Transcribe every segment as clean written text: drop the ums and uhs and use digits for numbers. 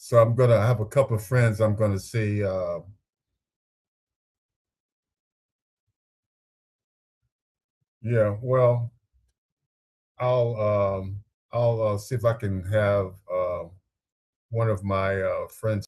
So I'm gonna I have a couple of friends I'm gonna see. Yeah, well, I'll I'll see if I can have one of my friends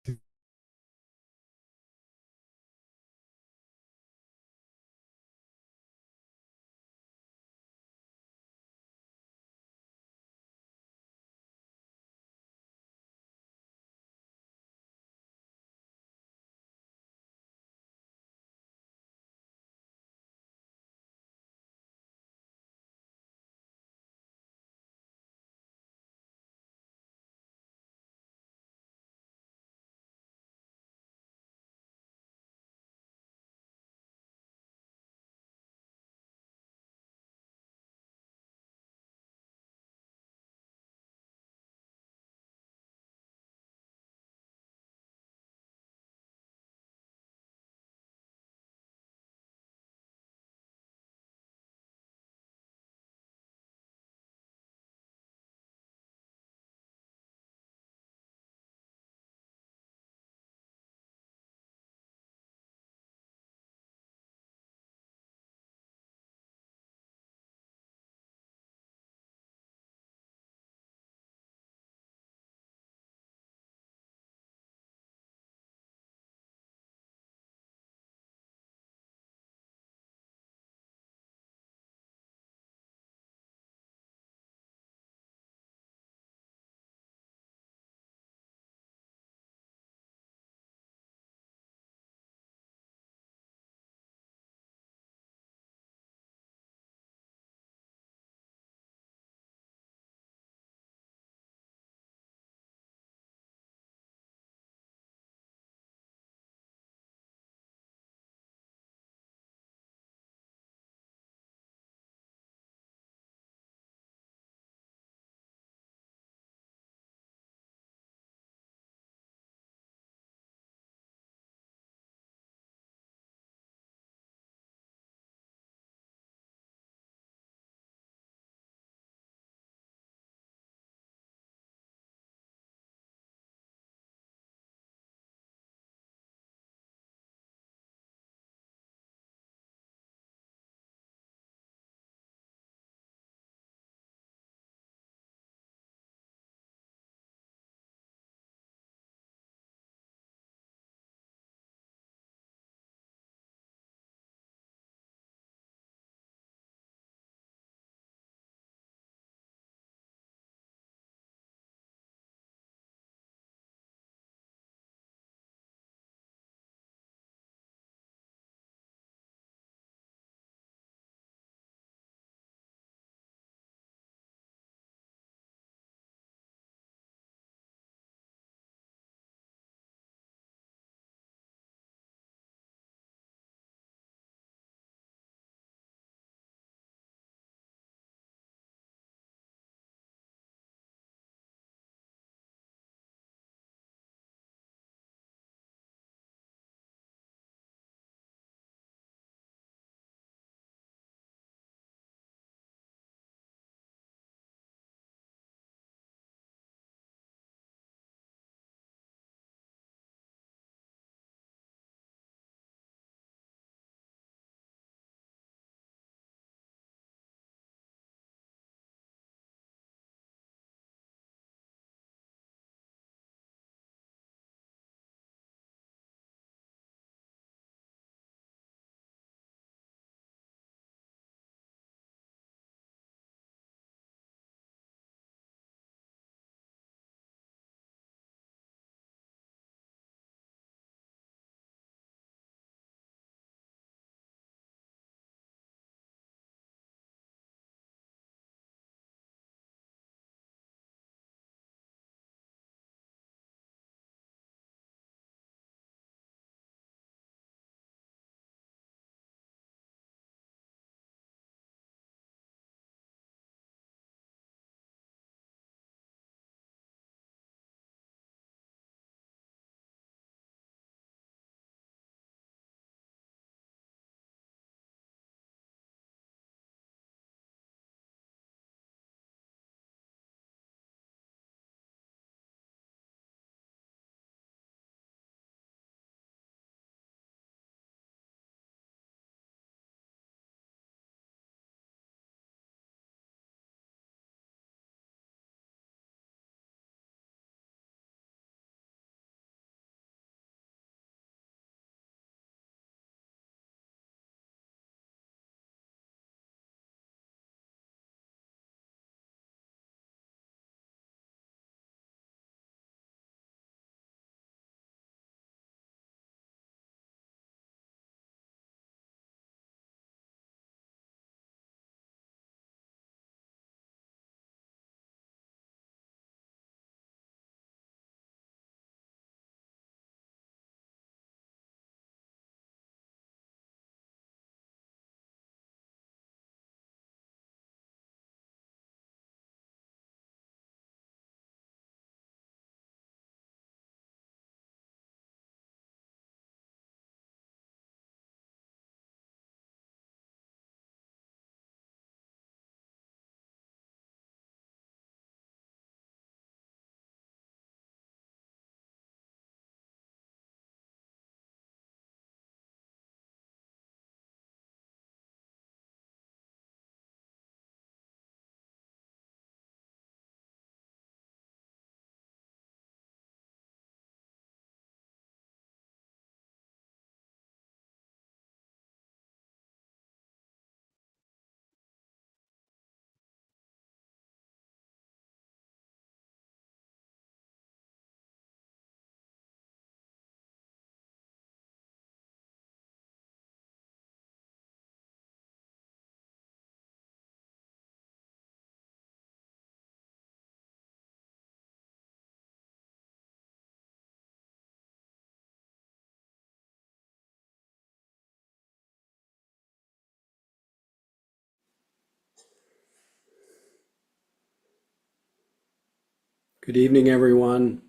Good evening, everyone.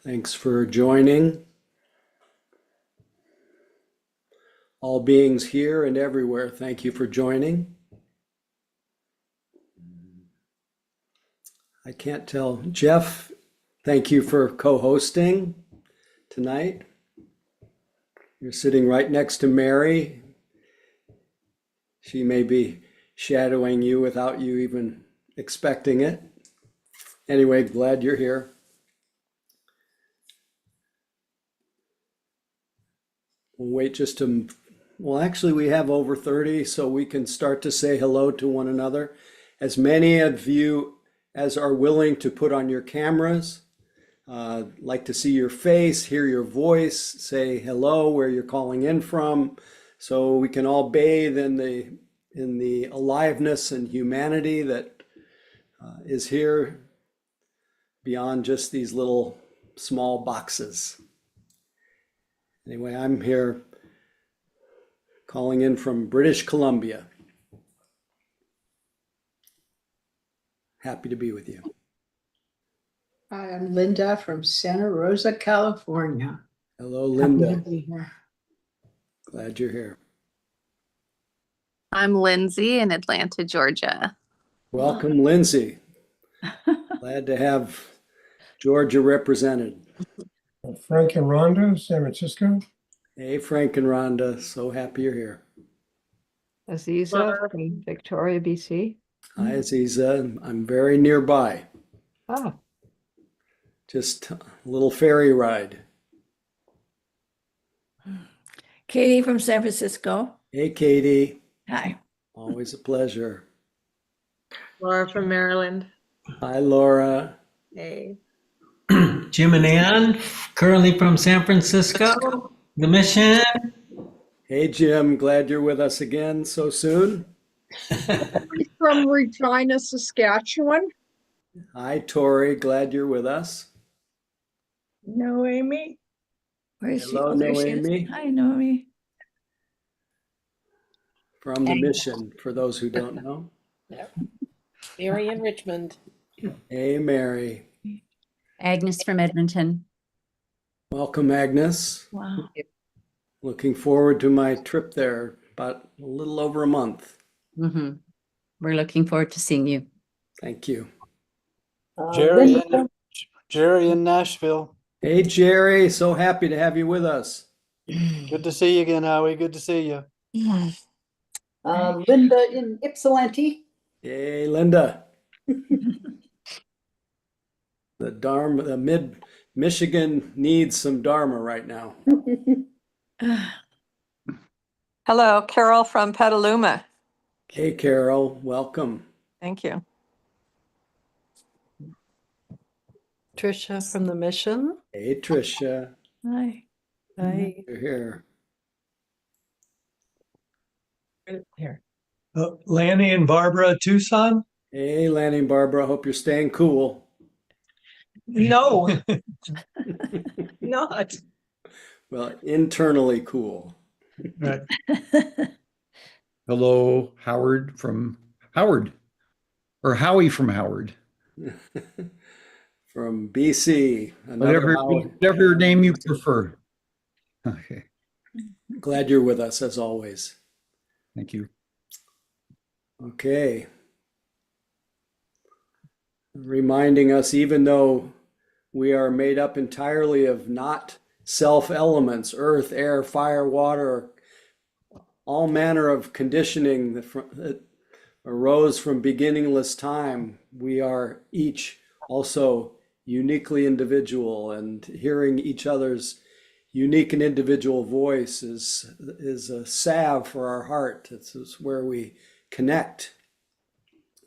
Thanks for joining. All beings here and everywhere, thank you for joining. I can't tell. Jeff, thank you for co-hosting tonight. You're sitting right next to Mary. She may be shadowing you without you even expecting it. Anyway, glad you're here. We'll wait just to, well, actually, we have over 30, so we can start to say hello to one another. As many of you as are willing to put on your cameras, like to see your face, hear your voice, say hello where you're calling in from, so we can all bathe in the aliveness and humanity that is here beyond just these little small boxes. Anyway, I'm here calling in from British Columbia. Happy to be with you. Hi, I'm Linda from Santa Rosa, California. Hello, Happy Linda. to be here. Glad you're here. I'm Lindsay in Atlanta, Georgia. Welcome, Lindsay. Glad to have Georgia represented. Frank and Rhonda, San Francisco. Hey, Frank and Rhonda, so happy you're here. Aziza from Victoria, BC. Hi, Aziza. I'm very nearby. Ah, Just a little ferry ride. Katie from San Francisco. Hey, Katie. Hi. Always a pleasure. Laura from Maryland. Hi, Laura. Hey. Jim and Ann, currently from San Francisco, the Mission. Hey, Jim. Glad you're with us again so soon. From Regina, Saskatchewan. Hi, Tori. Glad you're with us. No, Amy. Where is she? Hello, Oh, there she is. Noemi. Hi, Noemi. From the Mission, for those who don't know. Mary in Richmond. Hey, Mary. Agnes from Edmonton. Welcome, Agnes. Wow. Looking forward to my trip there, about a little over a month. Mm-hmm. We're looking forward to seeing you. Thank you. Jerry in Nashville. Hey, Jerry. So happy to have you with us. Good to see you again, Howie. Good to see you. Linda in Ypsilanti. Hey, Linda. The Dharma, the Michigan needs some Dharma right now. hello, Carol from Petaluma. Hey, Carol. Welcome. Thank you. Trisha from the Mission. Hey, Tricia. Hi. Hi. You're here. Here. Lanny and Barbara, Tucson. Hey, Lanny and Barbara. Hope you're staying cool. No, not. Well, internally cool. Right. Hello, Howard from Howard, or Howie from Howard. From BC. Another Howard. Whatever name you prefer. Okay, Glad you're with us as always. thank you. Okay. Reminding us, even though we are made up entirely of not self elements, earth, air, fire, water, all manner of conditioning that arose from beginningless time, we are each also uniquely individual, and hearing each other's unique and individual voice is a salve for our heart. It's where we connect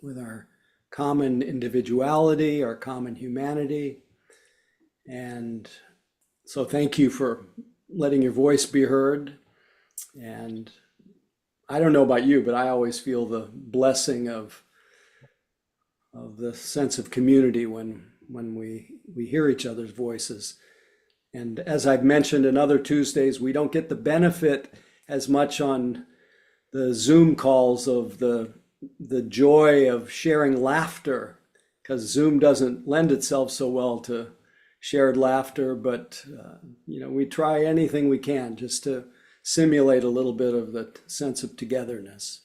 with our common individuality, our common humanity. And so thank you for letting your voice be heard. And I don't know about you, but I always feel the blessing of the sense of community when we hear each other's voices. And as I've mentioned in other Tuesdays, we don't get the benefit as much on the Zoom calls of the joy of sharing laughter because Zoom doesn't lend itself so well to shared laughter, but we try anything we can just to simulate a little bit of the sense of togetherness.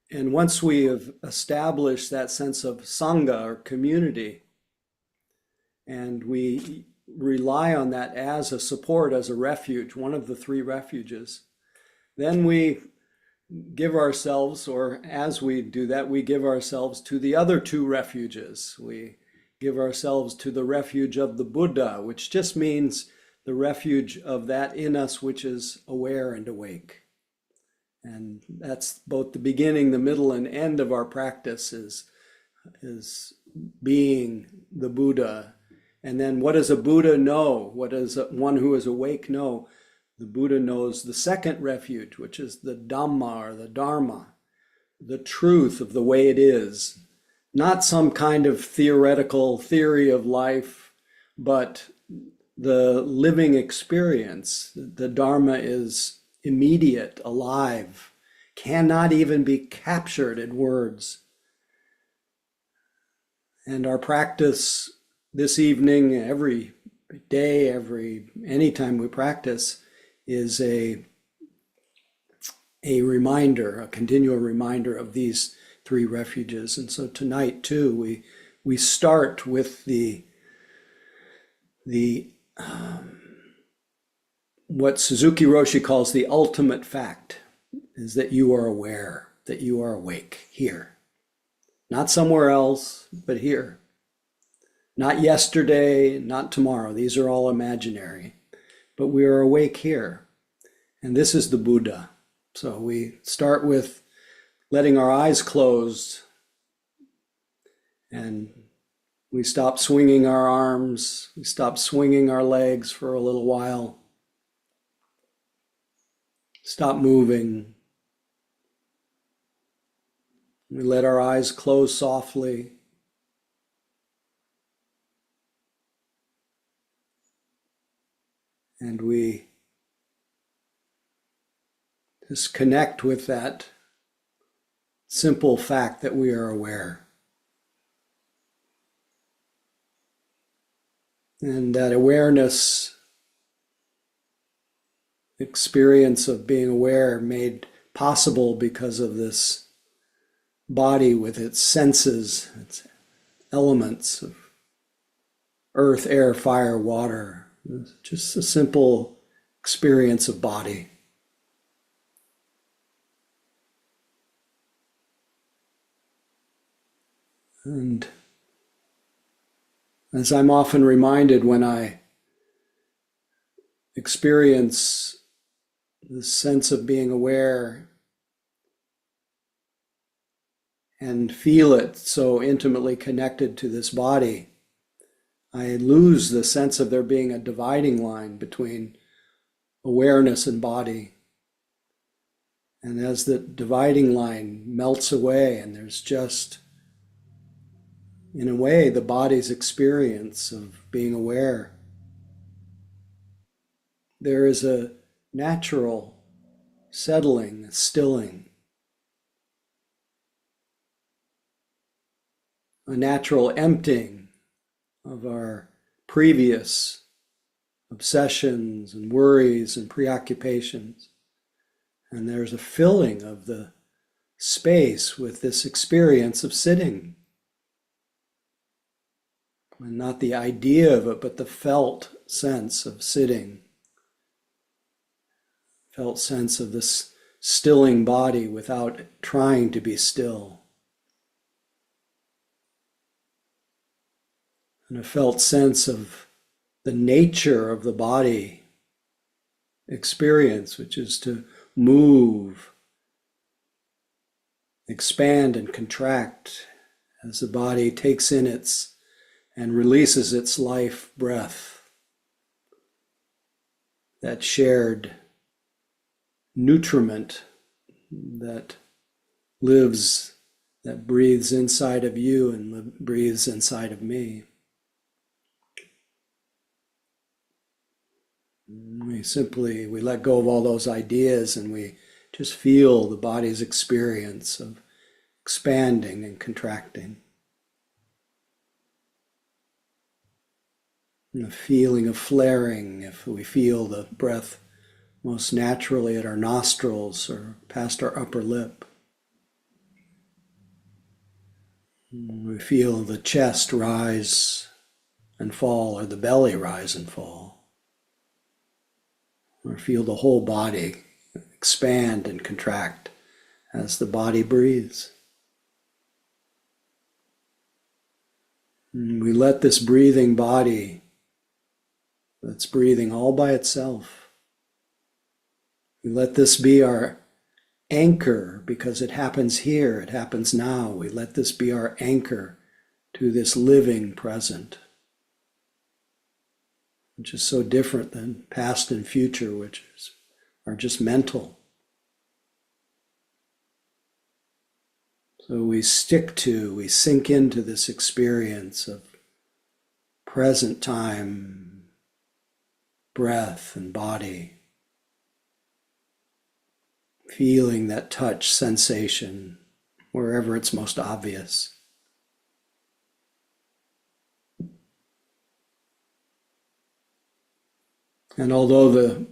And once we have established that sense of sangha or community, and we rely on that as a support, as a refuge, one of the three refuges, then we give ourselves, or as we do that, we give ourselves to the other two refuges. We give ourselves to the refuge of the Buddha, which just means the refuge of that in us which is aware and awake. And that's both the beginning, the middle, and end of our practice is being the Buddha. And then what does a Buddha know? What does one who is awake know? The Buddha knows the second refuge, which is the Dhamma or the Dharma, the truth of the way it is. Not some kind of theoretical theory of life, but the living experience. The Dharma is immediate, alive, cannot even be captured in words. And our practice this evening, every day, anytime we practice, is a reminder, a continual reminder of these three refuges. And so tonight too, we start with the what Suzuki Roshi calls the ultimate fact, is that you are aware, that you are awake here. Not somewhere else, but here. Not yesterday, not tomorrow. These are all imaginary. But we are awake here. And this is the Buddha. So we start with letting our eyes closed, and we stop swinging our arms, we stop swinging our legs for a little while, stop moving. We let our eyes close softly. And we just connect with that simple fact that we are aware. And that awareness, experience of being aware, made possible because of this body with its senses, its elements of earth, air, fire, water. It's just a simple experience of body. And as I'm often reminded when I experience the sense of being aware and feel it so intimately connected to this body, I lose the sense of there being a dividing line between awareness and body. And as the dividing line melts away and there's just, in a way, the body's experience of being aware, there is a natural settling, stilling, a natural emptying of our previous obsessions and worries and preoccupations. And there's a filling of the space with this experience of sitting. And not the idea of it, but the felt sense of sitting. Felt sense of this stilling body without trying to be still. And a felt sense of the nature of the body experience, which is to move, expand and contract as the body takes in its and releases its life breath, that shared nutriment that lives, that breathes inside of you and breathes inside of me. We let go of all those ideas and we just feel the body's experience of expanding and contracting. And the feeling of flaring, if we feel the breath most naturally at our nostrils or past our upper lip. We feel the chest rise and fall, or the belly rise and fall. Or feel the whole body expand and contract as the body breathes. And we let this breathing body that's breathing all by itself, we let this be our anchor, because it happens here, it happens now. We let this be our anchor to this living present, which is so different than past and future, are just mental. So we sink into this experience of present time, breath and body, feeling that touch sensation wherever it's most obvious. And although the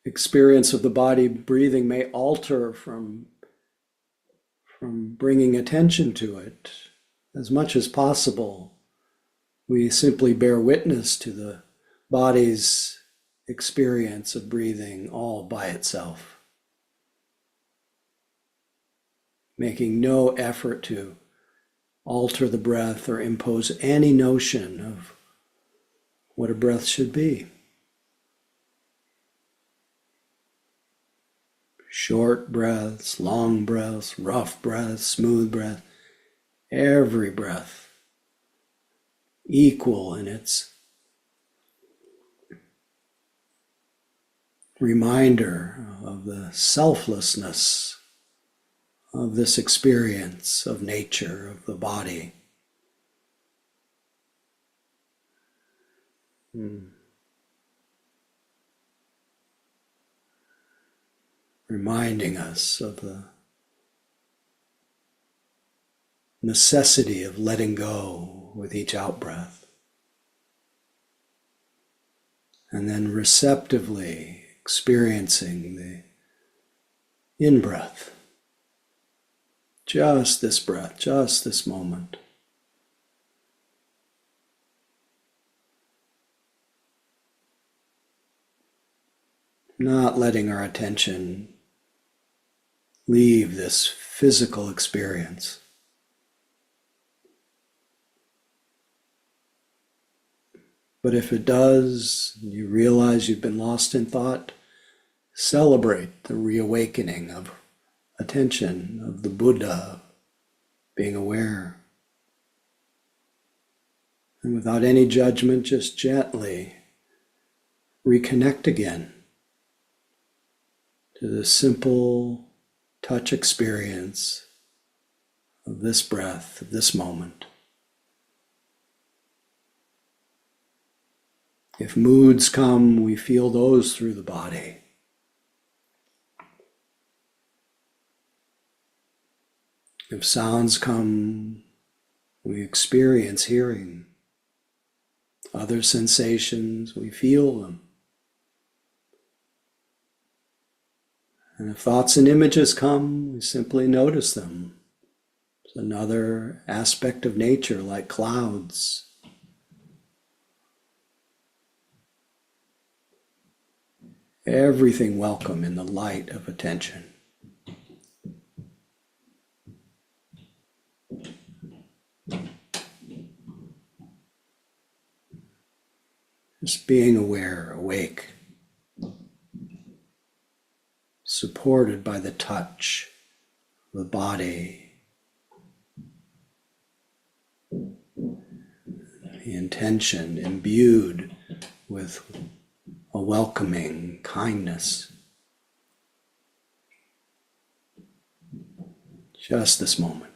experience of the body breathing may alter from bringing attention to it, as much as possible, we simply bear witness to the body's experience of breathing all by itself, making no effort to alter the breath or impose any notion of what a breath should be. Short breaths, long breaths, rough breaths, smooth breath, every breath equal in its reminder of the selflessness of this experience of nature, of the body. Reminding us of the necessity of letting go with each out-breath, and then receptively experiencing the in-breath, just this breath, just this moment. Not letting our attention leave this physical experience. But if it does, you realize you've been lost in thought, celebrate the reawakening of attention, of the Buddha, being aware. And without any judgment, just gently reconnect again to the simple touch experience of this breath, of this moment. If moods come, we feel those through the body. If sounds come, we experience hearing. Other sensations, we feel them. And if thoughts and images come, we simply notice them. It's another aspect of nature, like clouds. Everything welcome in the light of attention. Just being aware, awake, supported by the touch of the body, the intention imbued with a welcoming kindness. Just this moment.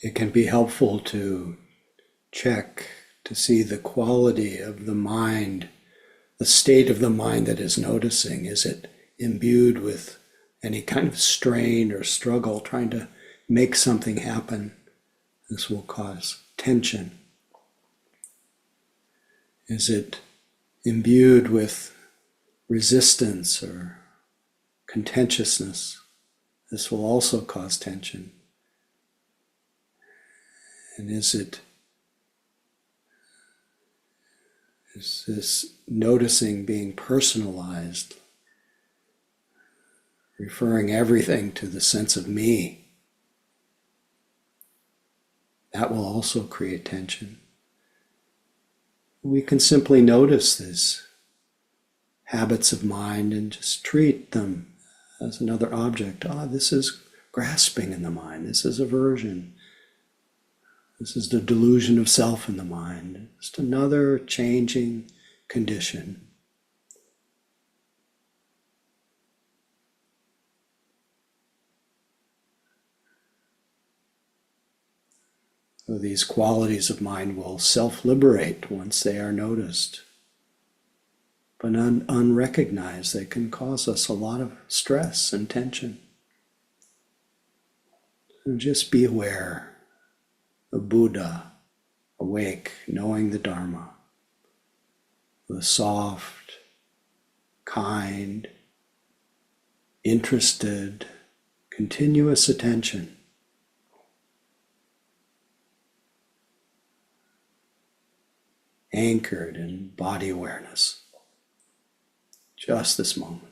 it can be helpful to check to see the quality of the mind, the state of the mind that is noticing. Is it imbued with any kind of strain or struggle trying to make something happen? This will cause tension. Is it imbued with resistance or contentiousness? This will also cause tension. And is this noticing being personalized, referring everything to the sense of me? That will also create tension. We can simply notice these habits of mind and just treat them as another object. This is grasping in the mind. This is aversion. This is the delusion of self in the mind. Just another changing condition. So these qualities of mind will self-liberate once they are noticed. But unrecognized, they can cause us a lot of stress and tension. So just be aware of Buddha, awake, knowing the Dharma, the soft, kind, interested, continuous attention. Anchored in body awareness. Just this moment.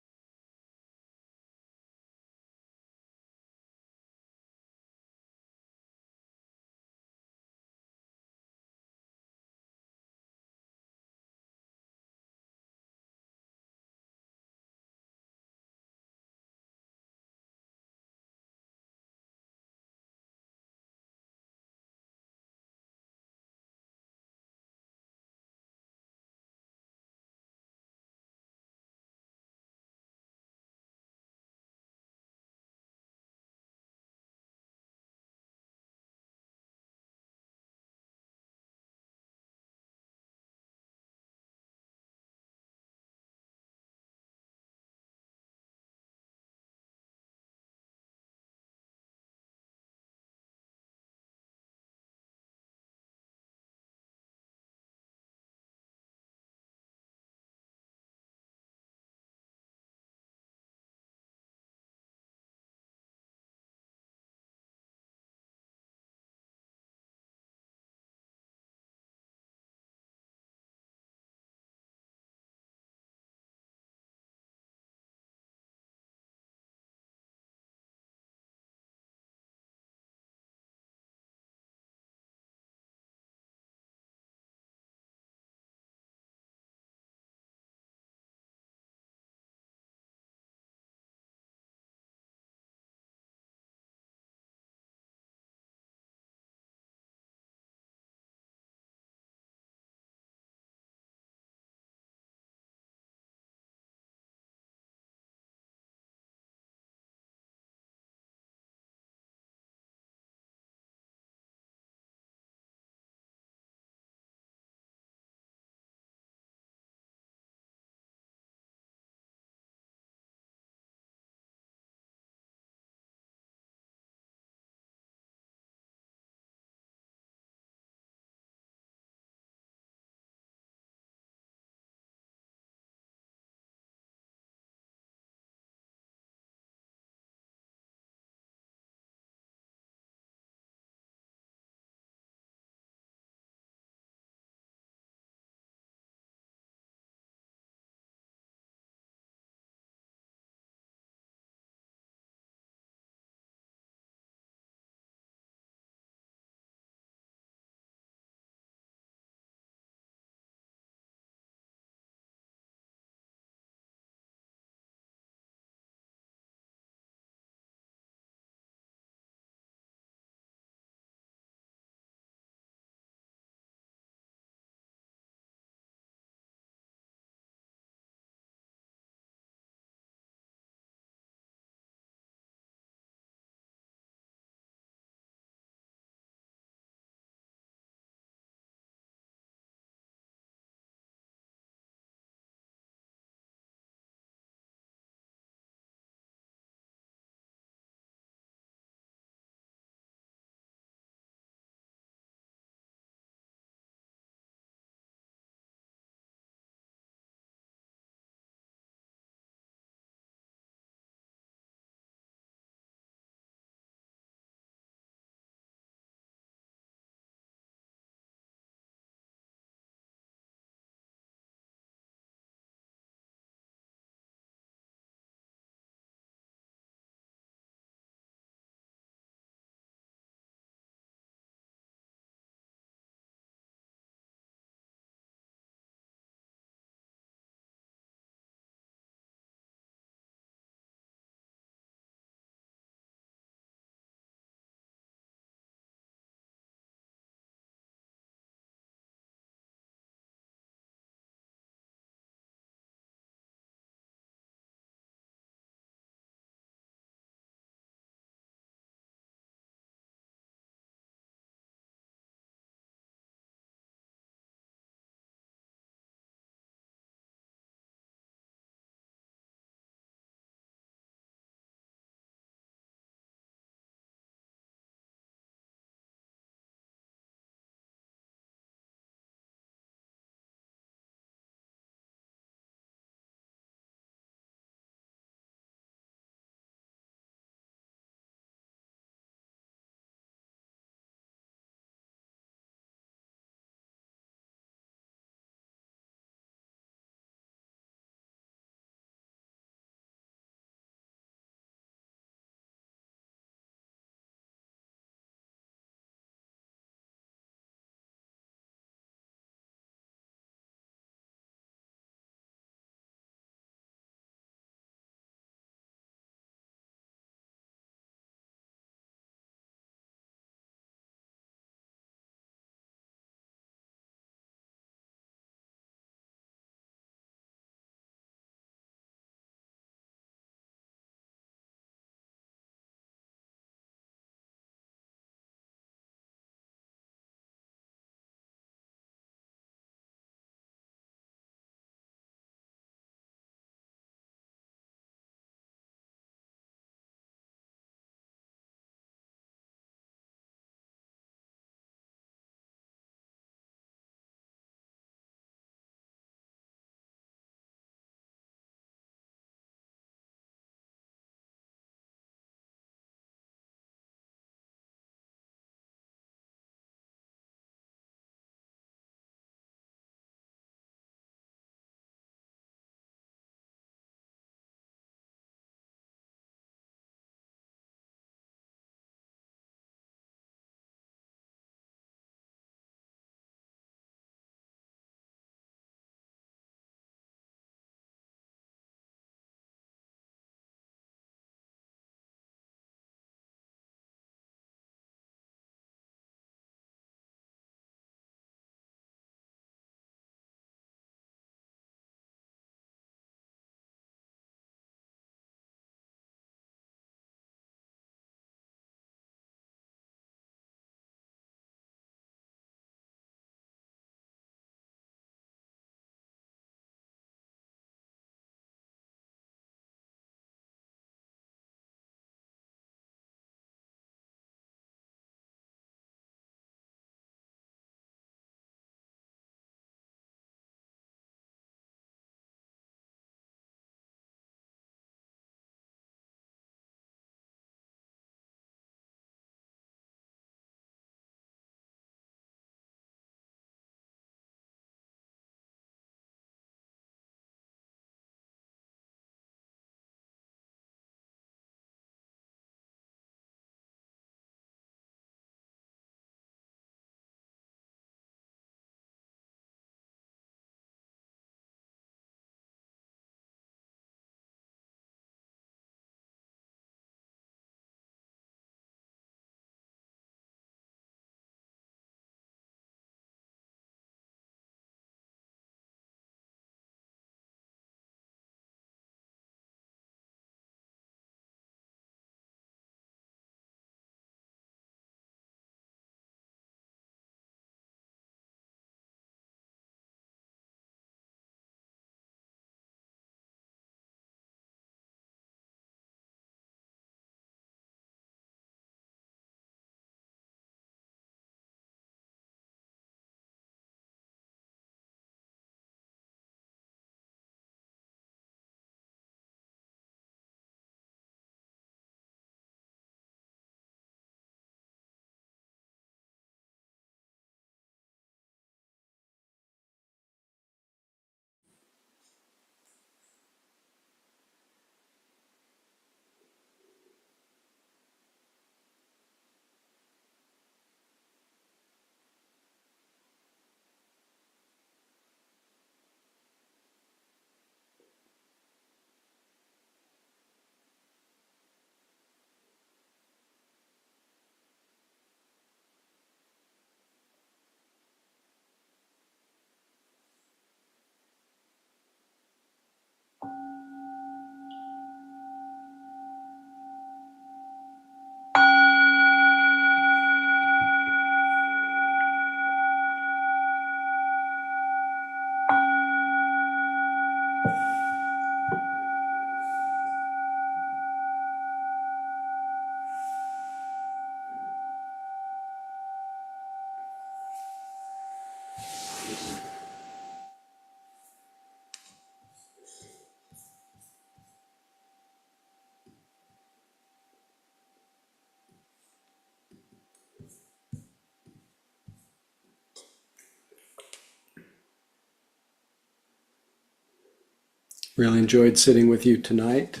Really enjoyed sitting with you tonight.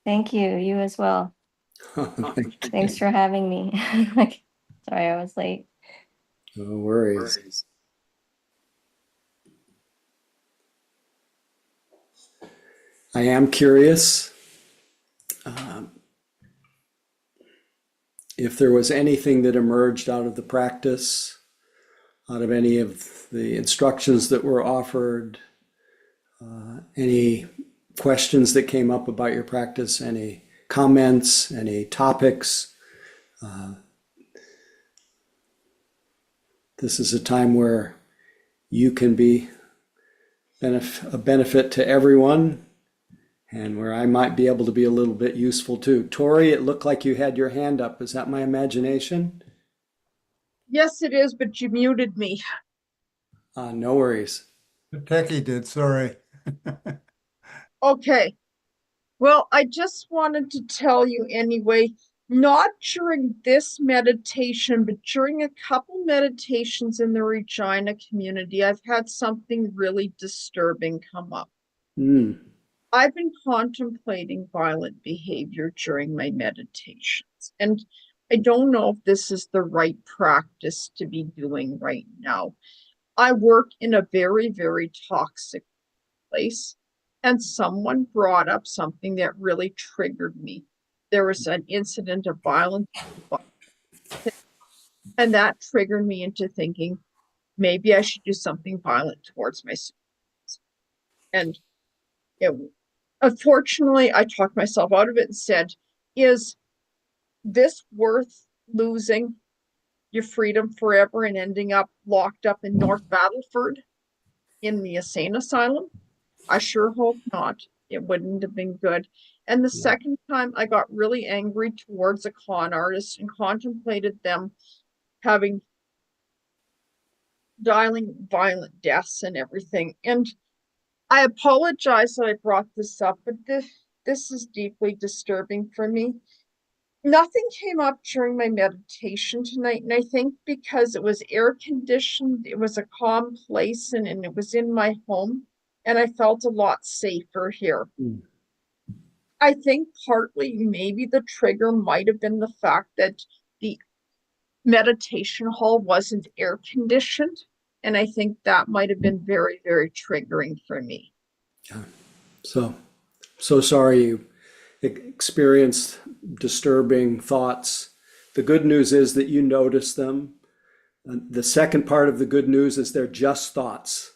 Thank you. You as well. Thanks for having me. Sorry, I was late. No worries. I am curious if there was anything that emerged out of the practice, out of any of the instructions that were offered, any questions that came up about your practice, any comments, any topics. This is a time where you can be a benefit to everyone, and where I might be able to be a little bit useful too. Tori, it looked like you had your hand up. Is that my imagination? Yes, it is, but you muted me. No worries. The techie did, sorry. Okay. Well, I just wanted to tell you anyway, not during this meditation, but during a couple meditations in the Regina community, I've had something really disturbing come up. I've been contemplating violent behavior during my meditations, and I don't know if this is the right practice to be doing right now. I work in a very, very toxic place, and someone brought up something that really triggered me. There was an incident of violence, and that triggered me into thinking maybe I should do something violent towards my students. And unfortunately, I talked myself out of it and said, is this worth losing your freedom forever and ending up locked up in North Battleford in the insane asylum? I sure hope not. It wouldn't have been good. And the second time I got really angry towards a con artist and contemplated them dialing violent deaths and everything. And I apologize that I brought this up, but this is deeply disturbing for me. Nothing came up during my meditation tonight, and I think because it was air conditioned, it was a calm place, and it was in my home, and I felt a lot safer here. I think partly maybe the trigger might have been the fact that the meditation hall wasn't air conditioned, and I think that might have been very, very triggering for me. Yeah. So sorry you experienced disturbing thoughts. The good news is that you notice them. The second part of the good news is they're just thoughts.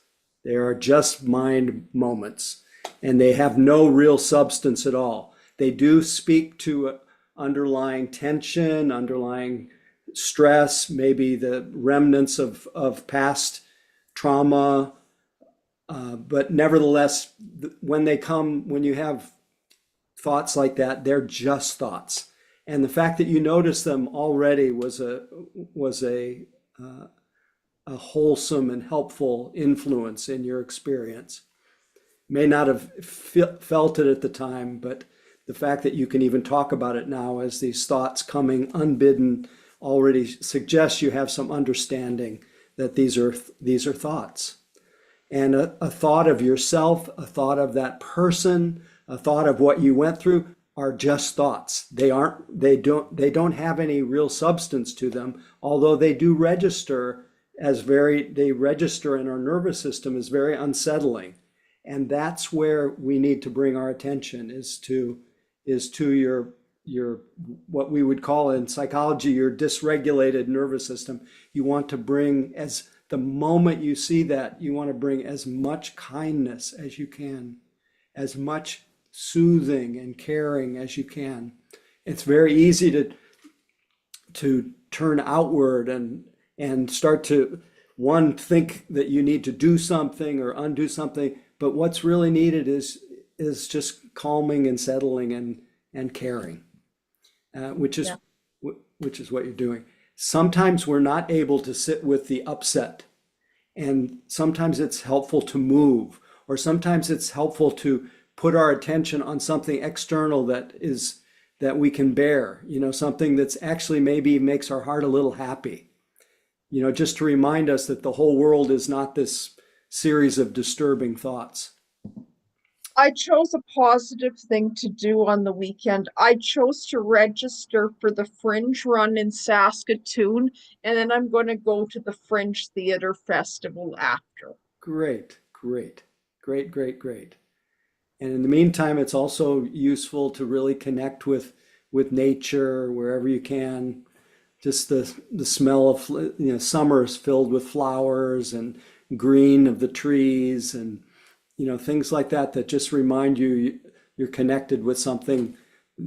They are just mind moments, and they have no real substance at all. They do speak to underlying tension, underlying stress, maybe the remnants of past trauma. But nevertheless, when you have thoughts like that, they're just thoughts. And the fact that you notice them already was a wholesome and helpful influence in your experience. May not have felt it at the time, but the fact that you can even talk about it now as these thoughts coming unbidden already suggests you have some understanding that these are thoughts. And a thought of yourself, a thought of that person, a thought of what you went through are just thoughts. They don't have any real substance to them, although they do register they register in our nervous system as very unsettling. And that's where we need to bring our attention is to your what we would call in psychology your dysregulated nervous system. You want to bring the moment you see that, you want to bring as much kindness as you can, as much soothing and caring as you can. It's very easy to turn outward and start to think that you need to do something or undo something, but what's really needed is just calming and settling and caring, which is what you're doing. Sometimes we're not able to sit with the upset, and sometimes it's helpful to move, or sometimes it's helpful to put our attention on something external that we can bear, something that's actually maybe makes our heart a little happy. just to remind us that the whole world is not this series of disturbing thoughts. I chose a positive thing to do on the weekend. I chose to register for the Fringe Run in Saskatoon, and then I'm going to go to the Fringe Theater Festival after. Great, great, great, great, great. And in the meantime, it's also useful to really connect with nature wherever you can. Just the smell of summer is filled with flowers and green of the trees and things like that just remind you you're connected with something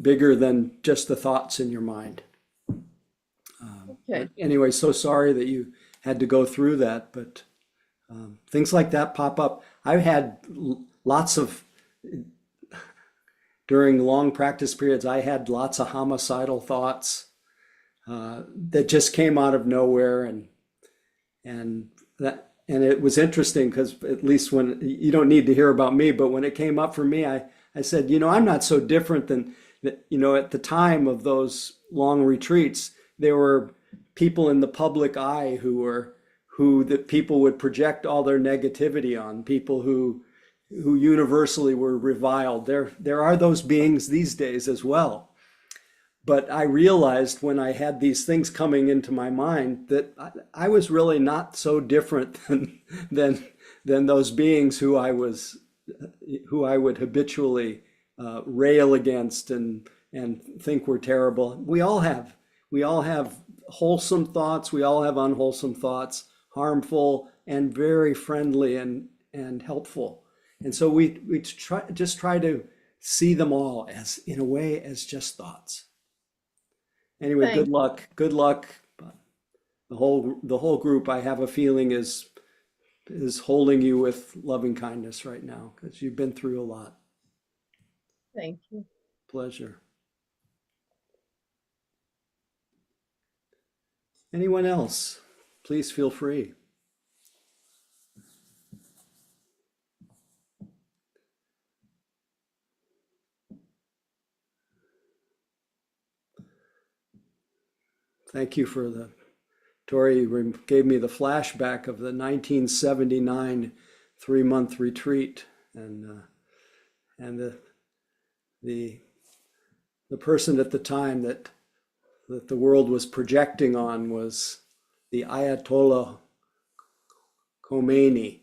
bigger than just the thoughts in your mind. Okay. Anyway, so sorry that you had to go through that, but things like that pop up. I've had lots of, during long practice periods, I had lots of homicidal thoughts that just came out of nowhere, and it was interesting because at least when you don't need to hear about me, but when it came up for me, I said, I'm not so different than at the time of those long retreats, there were people in the public eye who that people would project all their negativity on, people who universally were reviled. There are those beings these days as well. But I realized when I had these things coming into my mind that I was really not so different than those beings who I would habitually rail against and think were terrible. We all have wholesome thoughts. We all have unwholesome thoughts, harmful and very friendly and helpful. And so we try to see them all as, in a way, as just thoughts. Anyway, Thanks. Good luck. The whole group, I have a feeling, is holding you with loving kindness right now because you've been through a lot. Thank you. Pleasure. Anyone else? Please feel free. Thank you for Tori gave me the flashback of the 1979 3-month retreat, and the person at the time that the world was projecting on was the Ayatollah Khomeini.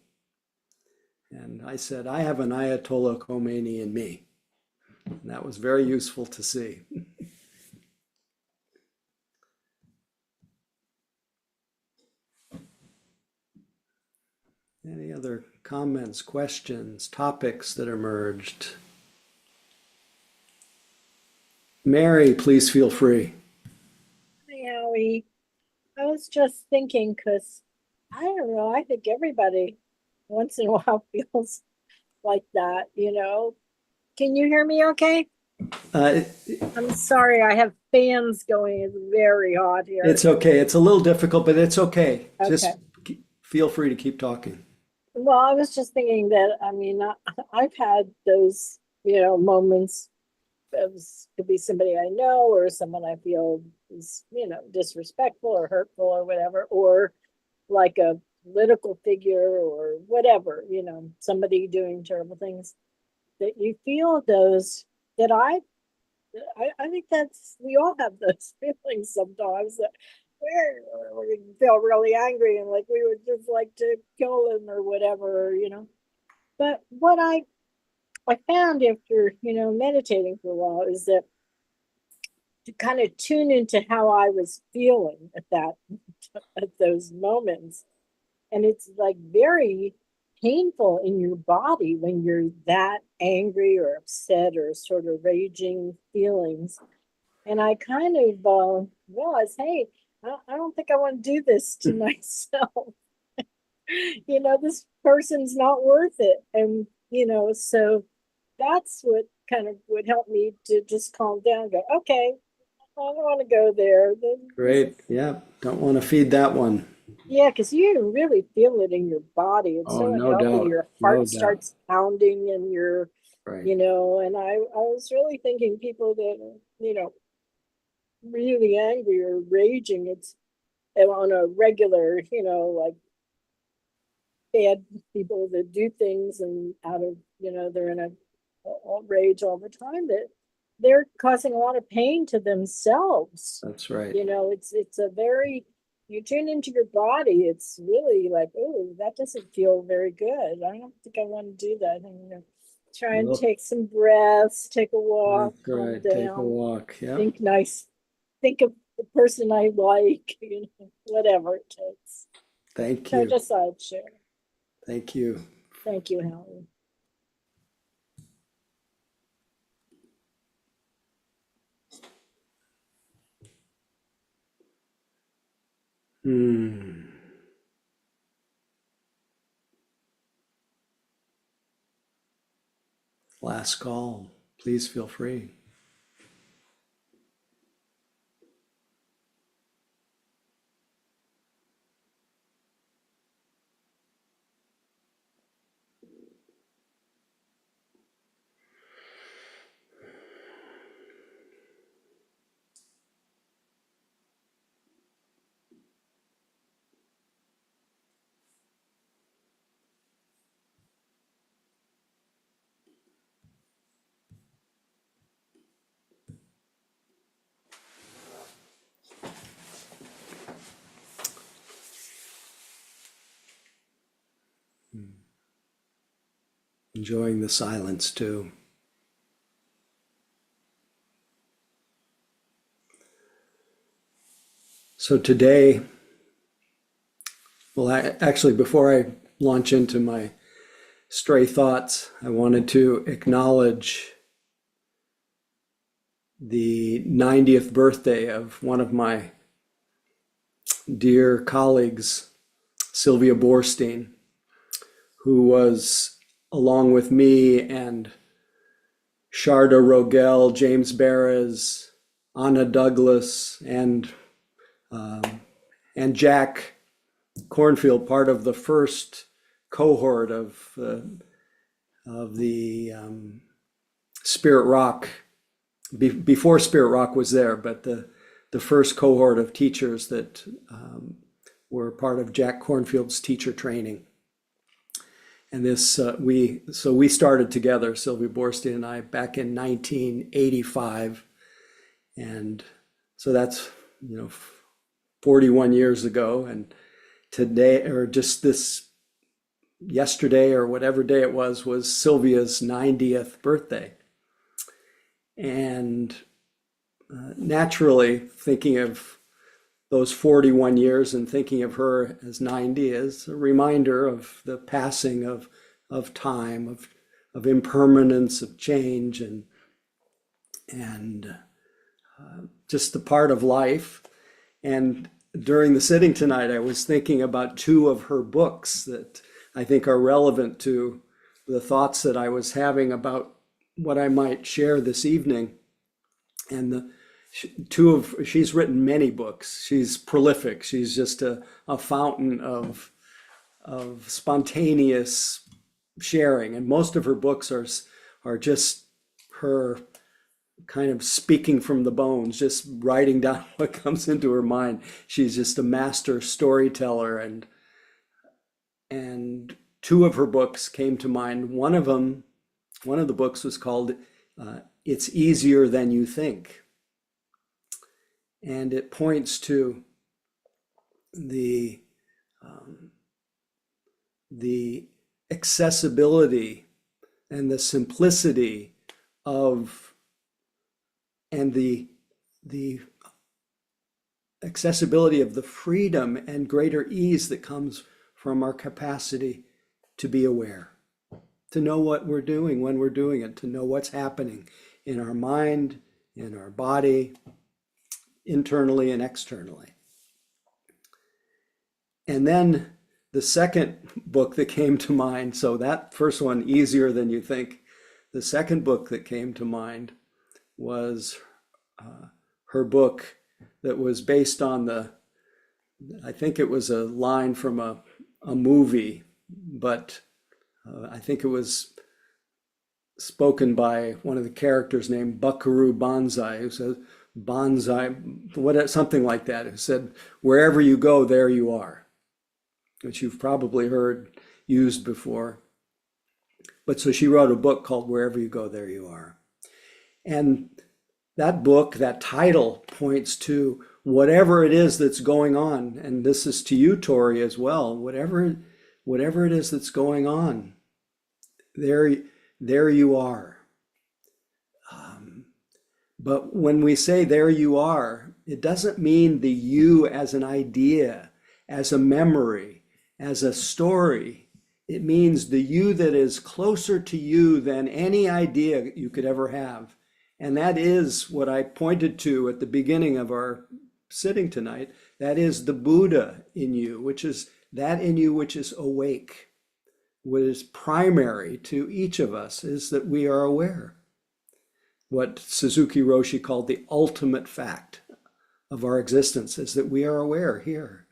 And I said, I have an Ayatollah Khomeini in me. And that was very useful to see. Any other comments, questions, topics that emerged? Mary, please feel free. Hi, Howie. I was just thinking, because I don't know, I think everybody once in a while feels like that, Can you hear me okay? I'm sorry, I have fans going. It's very hot here. It's okay. It's a little difficult, but it's okay. Okay. Just feel free to keep talking. Well, I was just thinking that, I've had those, moments. Could be somebody I know or someone I feel is, disrespectful or hurtful or whatever, or like a political figure or whatever, somebody doing terrible things, that you feel those, that I think we all have those feelings sometimes, that we feel really angry and like we would just like to kill him or whatever, But what I found after, meditating for a while is that to kind of tune into how I was feeling at those moments. And it's like very painful in your body when you're that angry or upset or sort of raging feelings. And I kind of realized, hey, I don't think I want to do this to myself. This person's not worth it. And, so that's what kind of would help me to just calm down and go, okay, I don't want to go there. Then Great. Yeah. Don't want to feed that one. yeah, because you really feel it in your body. It's Oh, so no unhealthy. doubt. Your No heart doubt. starts pounding and you're, Right. and I was really thinking people that are, really angry or raging, it's on a regular, like bad people that do things and out of, they're in a rage all the time, that they're causing a lot of pain to themselves. That's right. It's a very, you tune into your body, it's really like, oh, that doesn't feel very good. I don't think I want to do that. I'm gonna try and Well, take some breaths, take a walk, That's calm right. Take a down, walk. Yeah. think nice, think of the person I like, whatever it takes. Thank So I you. just thought I'd share. Thank you. Thank you, Helen. Last call. Please feel free. Enjoying the silence too. So today, well, actually, before I launch into my stray thoughts, I wanted to acknowledge the 90th birthday of one of my dear colleagues, Sylvia Borstein, who was, along with me and Sharda Rogel, James Beres, Anna Douglas, and Jack Cornfield, part of the first cohort of the Spirit Rock, before Spirit Rock was there, but the first cohort of teachers that were part of Jack Cornfield's teacher training. And this, we started together, Sylvia Borstein and I, back in 1985. And so that's, 41 years ago. And today, or just this yesterday or whatever day it was Sylvia's 90th birthday. And naturally, thinking of those 41 years and thinking of her as 90 is a reminder of the passing of time, of impermanence, of change, and just the part of life. And during the sitting tonight, I was thinking about two of her books that I think are relevant to the thoughts that I was having about what I might share this evening. And she's written many books. She's prolific. She's just a fountain of spontaneous sharing. And most of her books are just her kind of speaking from the bones, just writing down what comes into her mind. She's just a master storyteller. And two of her books came to mind. One of the books was called It's Easier Than You Think. And it points to the accessibility and the simplicity of, and the accessibility of the freedom and greater ease that comes from our capacity to be aware, to know what we're doing when we're doing it, to know what's happening in our mind, in our body, internally and externally. And then the second book that came to mind, so that first one, Easier Than You Think, the second book that came to mind was her book that was based on I think it was a line from a movie, but I think it was spoken by one of the characters named Buckaroo Banzai, who says, bonsai, something like that. It said, wherever you go, there you are, which you've probably heard used before. But so she wrote a book called Wherever You Go, There You Are. And that book, that title, points to whatever it is that's going on. And this is to you, Tori, as well. Whatever it is that's going on, there you are. But when we say there you are, it doesn't mean the you as an idea, as a memory, as a story. It means the you that is closer to you than any idea you could ever have. And that is what I pointed to at the beginning of our sitting tonight. That is the Buddha in you, which is that in you which is awake. What is primary to each of us is that we are aware. What Suzuki Roshi called the ultimate fact of our existence is that we are aware here.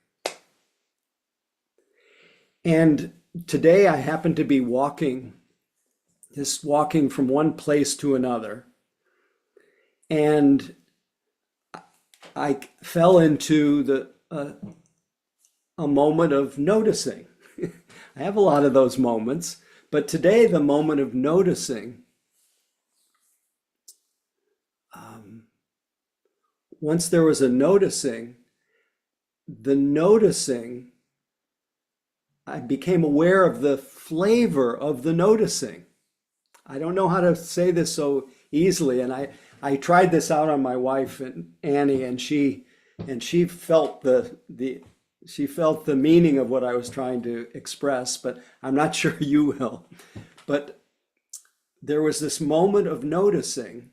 And today I happen to be just walking from one place to another. And I fell into a moment of noticing. I have a lot of those moments, but today the moment of noticing, once there was a noticing, I became aware of the flavor of the noticing. I don't know how to say this so easily, and I tried this out on my wife and Annie, and she felt the meaning of what I was trying to express, but I'm not sure you will. But there was this moment of noticing,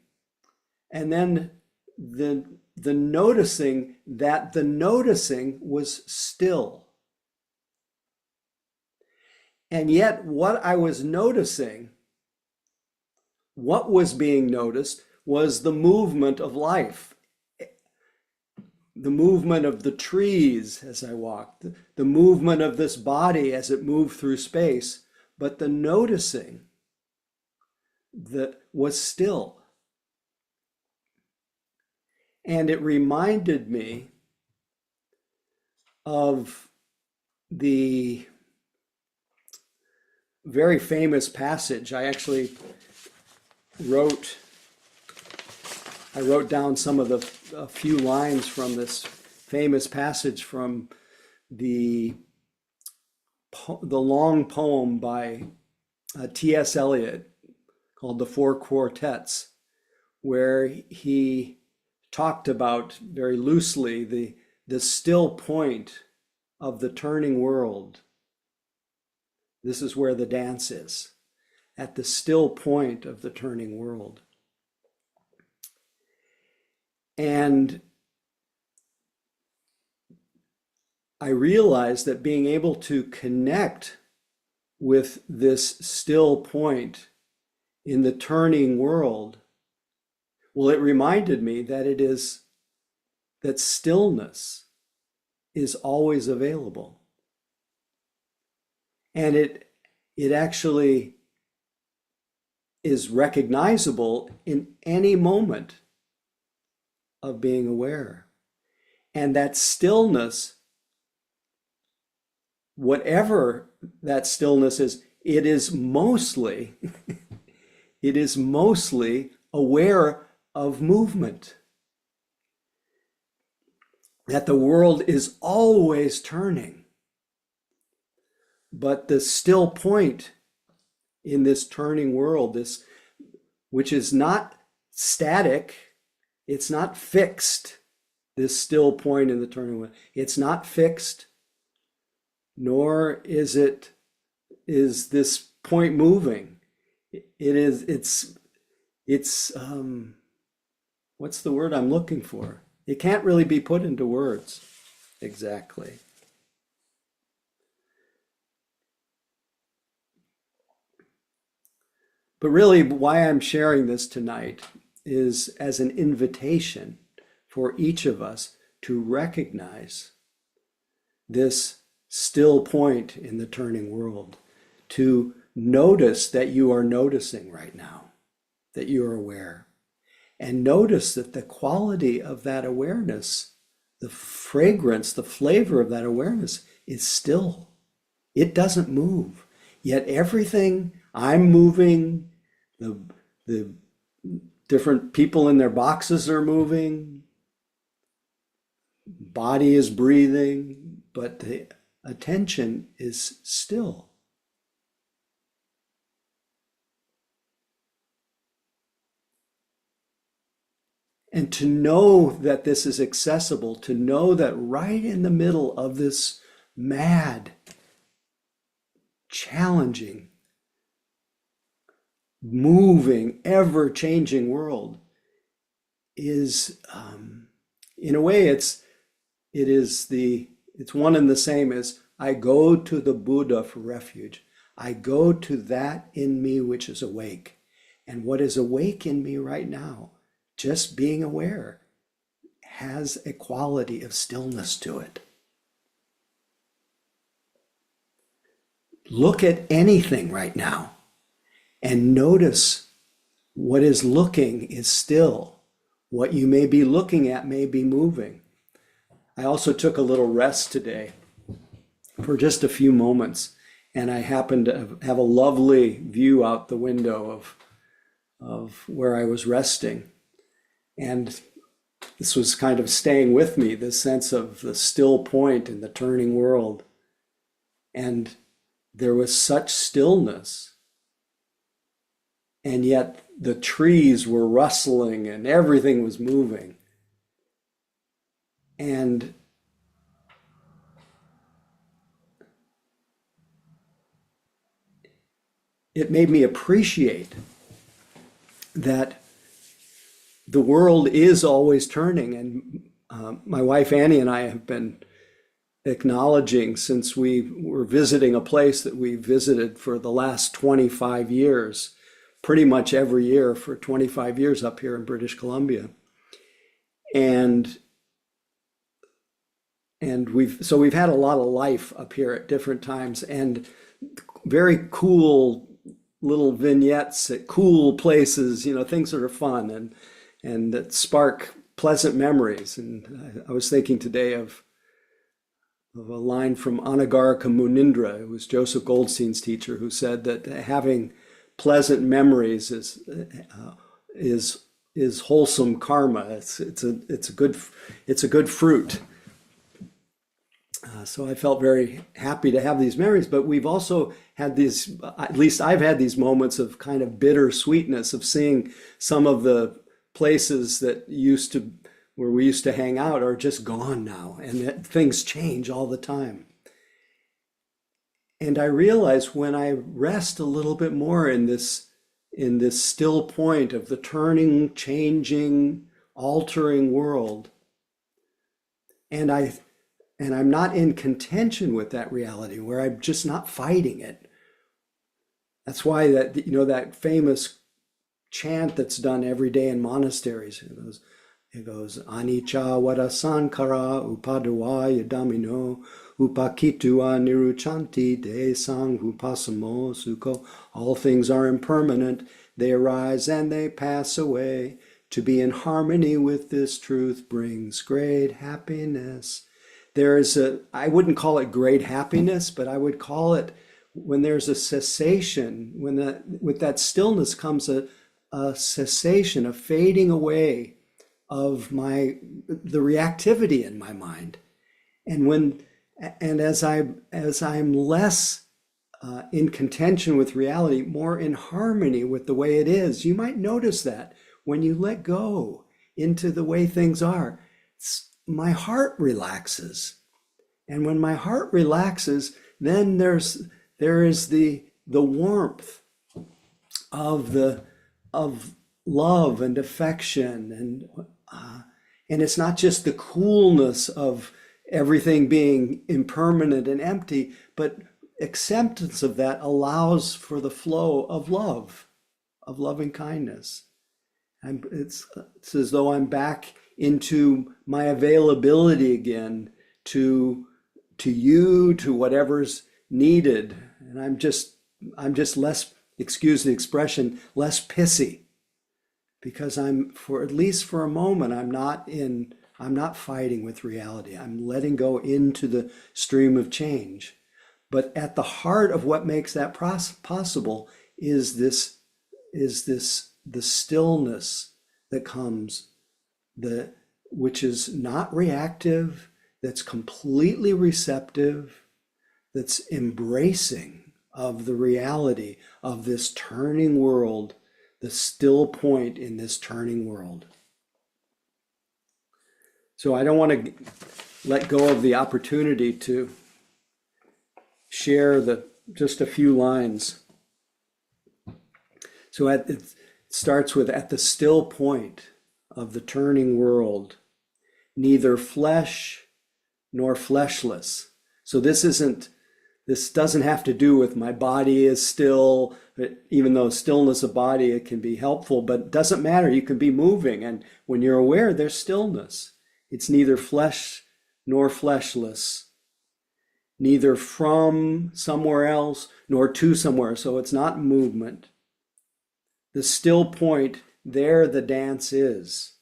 and then the noticing that the noticing was still. And yet what I was noticing, what was being noticed, was the movement of life. The movement of the trees as I walked, the movement of this body as it moved through space, but the noticing that was still. And it reminded me of the very famous passage. I actually wrote down some of a few lines from this famous passage from the long poem by T.S. Eliot called The Four Quartets, where he talked about very loosely the still point of the turning world. This is where the dance is, at the still point of the turning world. And I realized that being able to connect with this still point in the turning world, well, it reminded me that stillness is always available. And it actually is recognizable in any moment of being aware. And that stillness, whatever that stillness is, it is mostly aware of movement. That the world is always turning. But the still point in this turning world, which is not static, it's not fixed, this still point in the turning world, it's not fixed, nor is this point moving. It's what's the word I'm looking for? It can't really be put into words exactly. But really, why I'm sharing this tonight is as an invitation for each of us to recognize this still point in the turning world, to notice that you are noticing right now, that you are aware, and notice that the quality of that awareness, the fragrance, the flavor of that awareness is still. It doesn't move. Yet everything, I'm moving, the different people in their boxes are moving, body is breathing, but the attention is still. And to know that this is accessible, to know that right in the middle of this mad, challenging, moving, ever-changing world is, in a way, it's one and the same as I go to the Buddha for refuge. I go to that in me which is awake. And what is awake in me right now, just being aware, has a quality of stillness to it. Look at anything right now and notice what is looking is still. What you may be looking at may be moving. I also took a little rest today for just a few moments, and I happened to have a lovely view out the window of where I was resting. And this was kind of staying with me, this sense of the still point in the turning world. And there was such stillness, and yet the trees were rustling and everything was moving. And it made me appreciate that the world is always turning. And my wife Annie and I have been acknowledging, since we were visiting a place that we visited for the last 25 years, pretty much every year for 25 years up here in British Columbia. And we've had a lot of life up here at different times, and very cool little vignettes at cool places, things that are fun and that spark pleasant memories. And I was thinking today of a line from Anagarika Munindra. It was Joseph Goldstein's teacher, who said that having pleasant memories is wholesome karma. It's a good fruit. So I felt very happy to have these memories, but we've also had these, at least I've had these moments of kind of bitter sweetness of seeing some of the places where we used to hang out are just gone now, and that things change all the time. And I realize when I rest a little bit more in this still point of the turning, changing, altering world, and I'm not in contention with that reality, where I'm just not fighting it. That's why that famous chant that's done every day in monasteries, it goes anicca vada sankhara upadavaya damino upakitua niruchanti de sang upasamo sukho. All things are impermanent, they arise and they pass away. To be in harmony with this truth brings great happiness. I wouldn't call it great happiness, but I would call it, when there's a cessation, with that stillness comes a cessation, a fading away of the reactivity in my mind. And as I'm less in contention with reality, more in harmony with the way it is, you might notice that when you let go into the way things are, my heart relaxes. And when my heart relaxes, then there is the warmth of love and affection, and it's not just the coolness of everything being impermanent and empty, but acceptance of that allows for the flow of love, of loving kindness. And it's as though I'm back into my availability again to you, to whatever's needed. And I'm just less, excuse the expression, less pissy. because for at least for a moment, I'm not fighting with reality. I'm letting go into the stream of change. But at the heart of what makes that possible is the stillness that comes, which is not reactive, that's completely receptive, that's embracing of the reality of this turning world, the still point in this turning world. So I don't want to let go of the opportunity to share just a few lines. So it starts with, at the still point of the turning world, neither flesh nor fleshless. So this doesn't have to do with my body is still, even though stillness of body, it can be helpful, but it doesn't matter. You can be moving, and when you're aware, there's stillness. It's neither flesh nor fleshless, neither from somewhere else nor to somewhere. So it's not movement. The still point, there the dance is.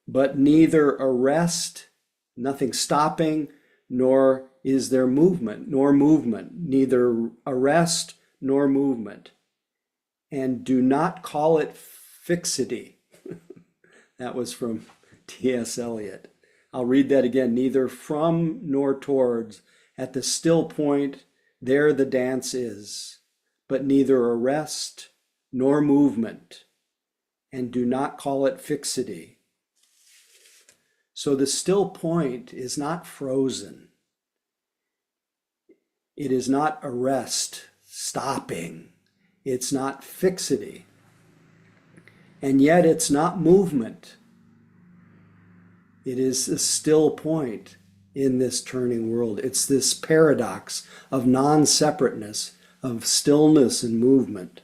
But neither arrest, nothing stopping, nor is there movement, neither arrest nor movement. And do not call it fixity. That was from T.S. Eliot. I'll read that again. Neither from nor towards, at the still point, there the dance is, but neither arrest nor movement, and do not call it fixity. So the still point is not frozen. It is not arrest, stopping. It's not fixity. And yet it's not movement. It is a still point in this turning world. It's this paradox of non-separateness, of stillness and movement.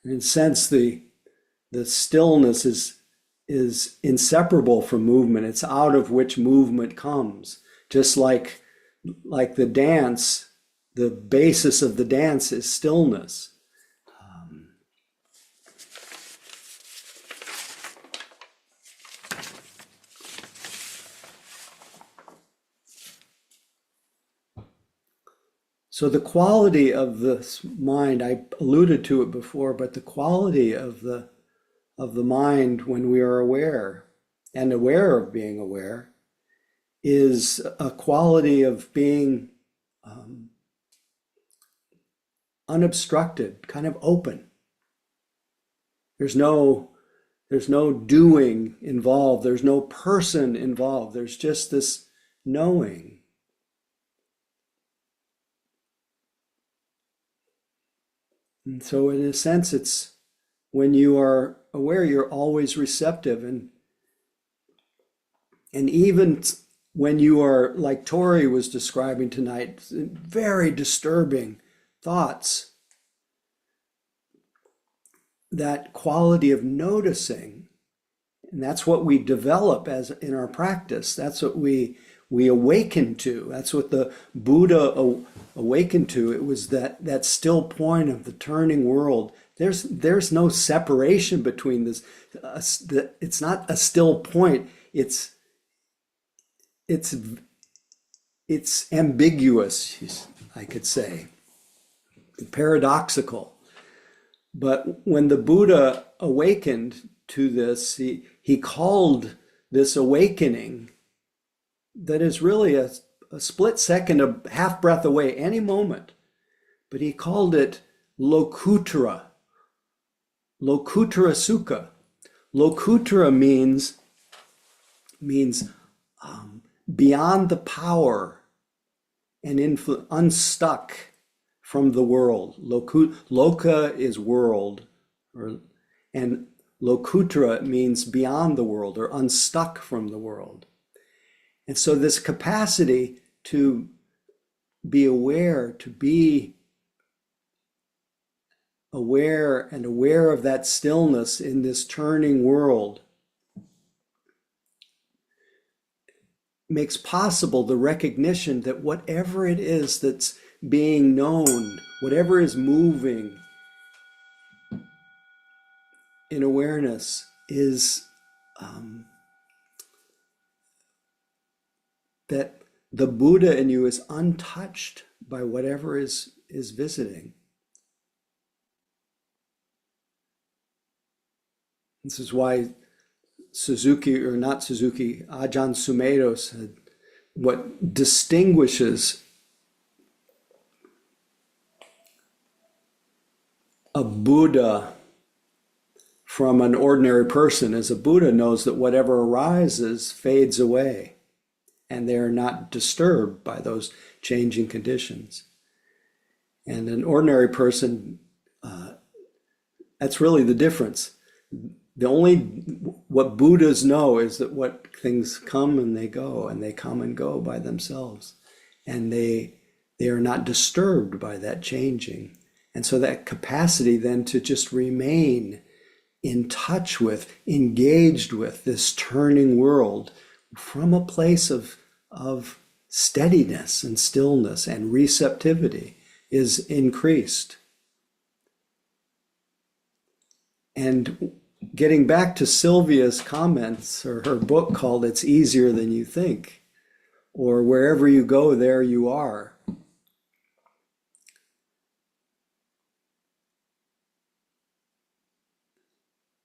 In a sense, the stillness is inseparable from movement. It's out of which movement comes. Just like the dance, the basis of the dance is stillness. So the quality of this mind, I alluded to it before, but the quality of the mind when we are aware and aware of being aware is a quality of being unobstructed, kind of open. There's no doing involved. There's no person involved. There's just this knowing. And so in a sense, it's when you are aware, you're always receptive. And even when you are, like Tori was describing tonight, very disturbing thoughts, that quality of noticing, and that's what we develop as in our practice. That's what we awaken to. That's what the Buddha awakened to. It was that still point of the turning world. There's no separation between this. It's not a still point. It's ambiguous, I could say, paradoxical. But when the Buddha awakened to this, he called this awakening that is really a split second, a half breath away, any moment. But he called it Lokuttara Sukha. Lokuttara means beyond the power and unstuck from the world. Loka is world, and Lokuttara means beyond the world or unstuck from the world. And so this capacity to be aware, to be aware and aware of that stillness in this turning world makes possible the recognition that whatever it is being known, whatever is moving in awareness is that the Buddha in you is untouched by whatever is visiting. This is why Suzuki, or not Suzuki, Ajahn Sumedho said, what distinguishes a Buddha from an ordinary person is a Buddha knows that whatever arises fades away, and they are not disturbed by those changing conditions. And an ordinary person, that's really the difference. What Buddhas know is that what things come and they go, and they come and go by themselves. And they are not disturbed by that changing. And so that capacity then to just remain in touch with, engaged with this turning world from a place of steadiness and stillness and receptivity is increased. And getting back to Sylvia's comments, or her book called It's Easier Than You Think, or Wherever You Go, There You Are.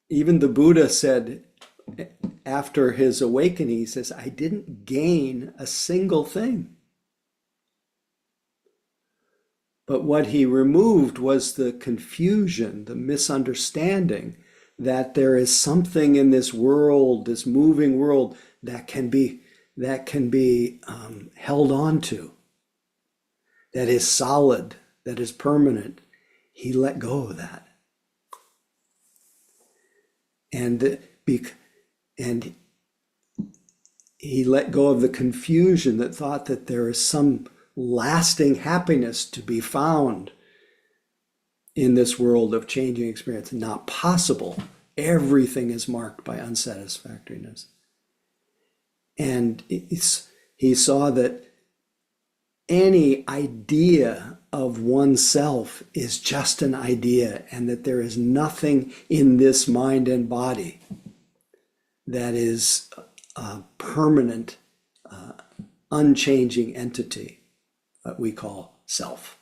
Even the Buddha said after his awakening, he says, I didn't gain a single thing. But what he removed was the confusion, the misunderstanding that there is something in this world, this moving world, that can be held on to, that is solid, that is permanent. He let go of that. And he let go of the confusion that thought that there is some lasting happiness to be found in this world of changing experience. Not possible. Everything is marked by unsatisfactoriness. And he saw that any idea of oneself is just an idea, and that there is nothing in this mind and body that is a permanent, unchanging entity that we call self.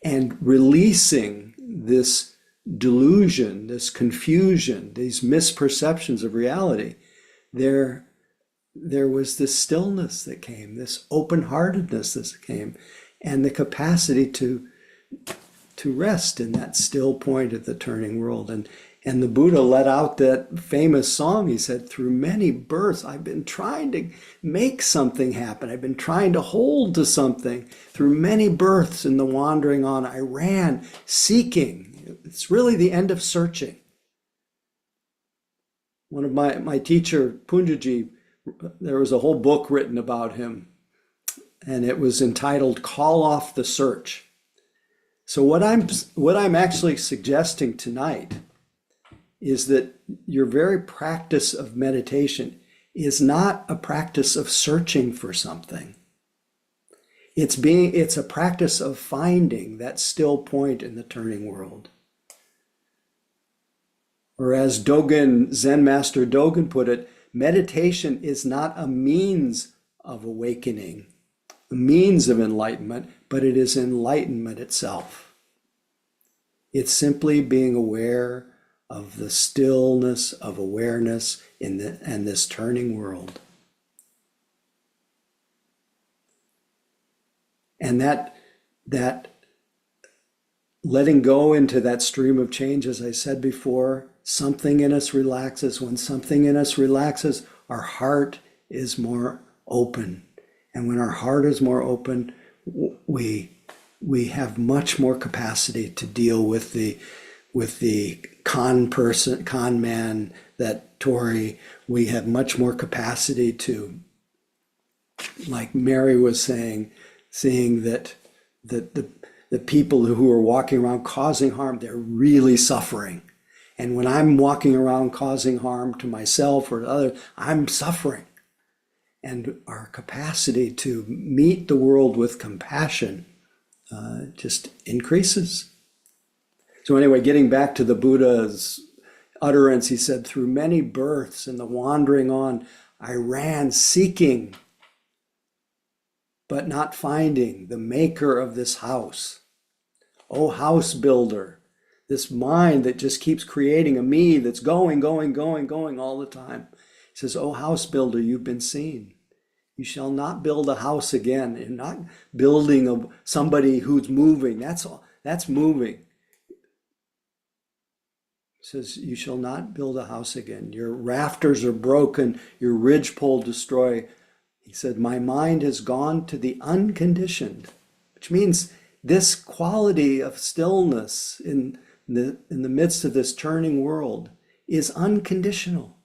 And releasing this delusion, this confusion, these misperceptions of reality, there was this stillness that came, this open-heartedness that came, and the capacity to rest in that still point of the turning world. And the Buddha let out that famous song. He said, through many births, I've been trying to make something happen. I've been trying to hold to something. Through many births in the wandering on, I ran, seeking. It's really the end of searching. One of my teacher, Punjaji, there was a whole book written about him, and it was entitled Call Off the Search. So what I'm actually suggesting tonight is that your very practice of meditation is not a practice of searching for something. It's a practice of finding that still point in the turning world. Or as Dogen, Zen Master Dogen put it, meditation is not a means of awakening, a means of enlightenment, but it is enlightenment itself. It's simply being aware of the stillness of awareness in this turning world. And that letting go into that stream of change, as I said before, something in us relaxes. When something in us relaxes, our heart is more open. And when our heart is more open, we have much more capacity to deal with the con man, that Tory. We have much more capacity to, like Mary was saying, seeing that the people who are walking around causing harm, they're really suffering. And when I'm walking around causing harm to myself or to others, I'm suffering. and our capacity to meet the world with compassion just increases. So anyway, getting back to the Buddha's utterance, he said, through many births and the wandering on, I ran seeking, but not finding the maker of this house. Oh, house builder, this mind that just keeps creating a me that's going all the time. He says, oh, house builder, you've been seen. You shall not build a house again. You're not building somebody who's moving. That's moving. He says, you shall not build a house again. Your rafters are broken, your ridgepole destroy. He said, my mind has gone to the unconditioned, which means this quality of stillness in the midst of this turning world is unconditional.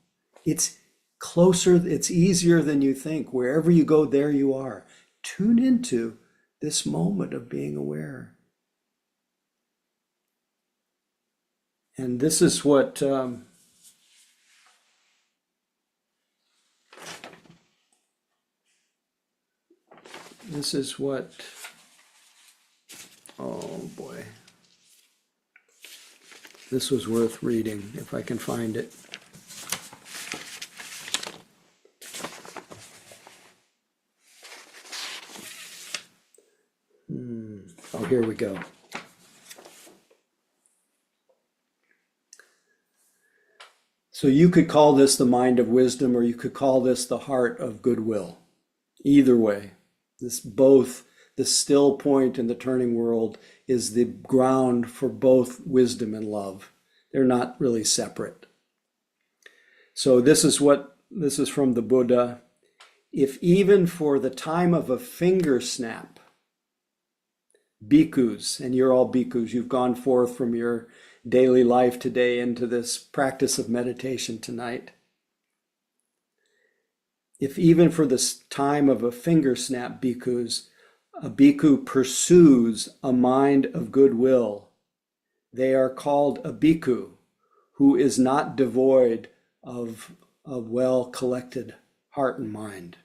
It's closer, it's easier than you think. Wherever you go, there you are. Tune into this moment of being aware. And this is what oh boy, this was worth reading if I can find it. Oh, here we go. So you could call this the mind of wisdom, or you could call this the heart of goodwill. Either way, both the still point and the turning world is the ground for both wisdom and love. They're not really separate. So this is from the Buddha. If even for the time of a finger snap, bhikkhus, and you're all bhikkhus, you've gone forth from your daily life today into this practice of meditation tonight. If even for the time of a finger snap, bhikkhus, a bhikkhu pursues a mind of goodwill, they are called a bhikkhu who is not devoid of a well-collected heart and mind,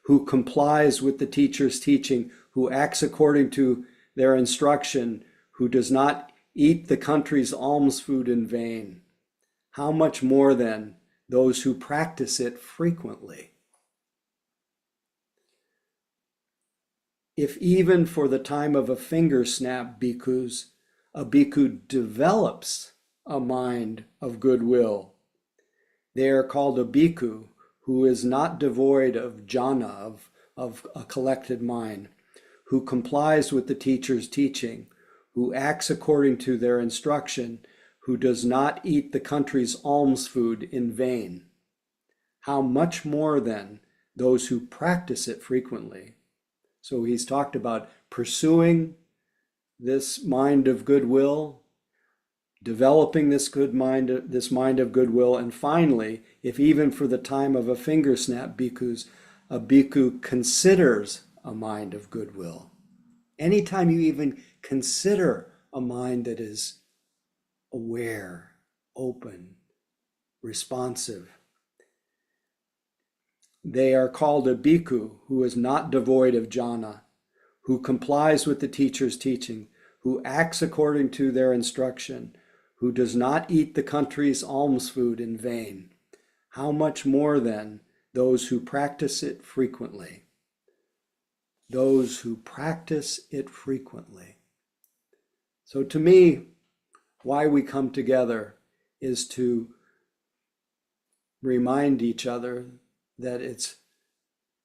who complies with the teacher's teaching, who acts according to their instruction, who does not eat the country's alms food in vain. How much more then those who practice it frequently? If even for the time of a finger snap, bhikkhus, a bhikkhu develops a mind of goodwill, they are called a bhikkhu who is not devoid of jhana, of a collected mind, who complies with the teacher's teaching, who acts according to their instruction, who does not eat the country's alms food in vain. How much more then those who practice it frequently? So he's talked about pursuing this mind of goodwill, developing this mind of goodwill, and finally, if even for the time of a finger snap, bhikkhus, a bhikkhu considers a mind of goodwill. Anytime you even consider a mind that is aware, open, responsive, they are called a bhikkhu who is not devoid of jhana, who complies with the teacher's teaching, who acts according to their instruction, who does not eat the country's alms food in vain. How much more then those who practice it frequently? Those who practice it frequently. So to me, why we come together is to remind each other that it's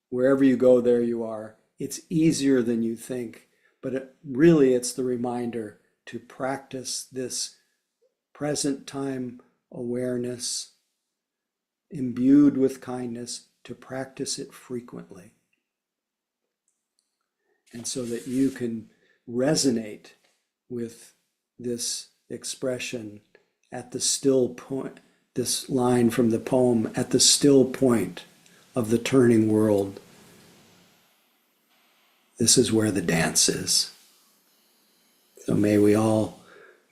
wherever you go, there you are. It's easier than you think, but really it's the reminder to practice this present time awareness, imbued with kindness, to practice it frequently. And so that you can resonate with this expression at the still point, this line from the poem, at the still point of the turning world. This is where the dance is. So may we all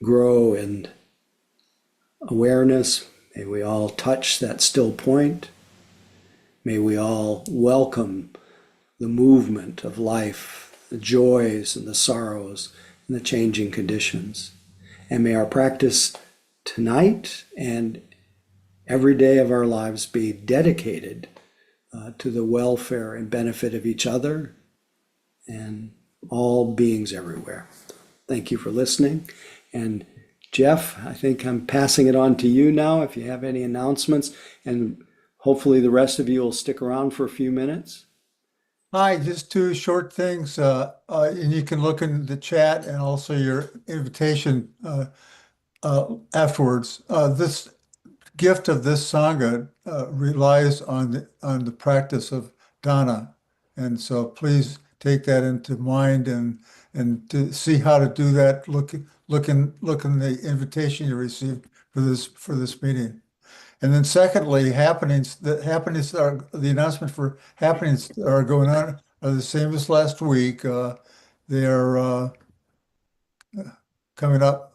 grow in awareness. May we all touch that still point. May we all welcome the movement of life, the joys and the sorrows and the changing conditions. And may our practice tonight and every day of our lives be dedicated to the welfare and benefit of each other and all beings everywhere. Thank you for listening. And Jeff, I think I'm passing it on to you now if you have any announcements, and hopefully the rest of you will stick around for a few minutes. Hi, just two short things, and you can look in the chat and also your invitation afterwards. This gift of this Sangha relies on the practice of dana, and so please take that into mind and to see how to do that. Look in the invitation you received for this meeting. And then secondly, the announcement for happenings that are going on are the same as last week. They are coming up.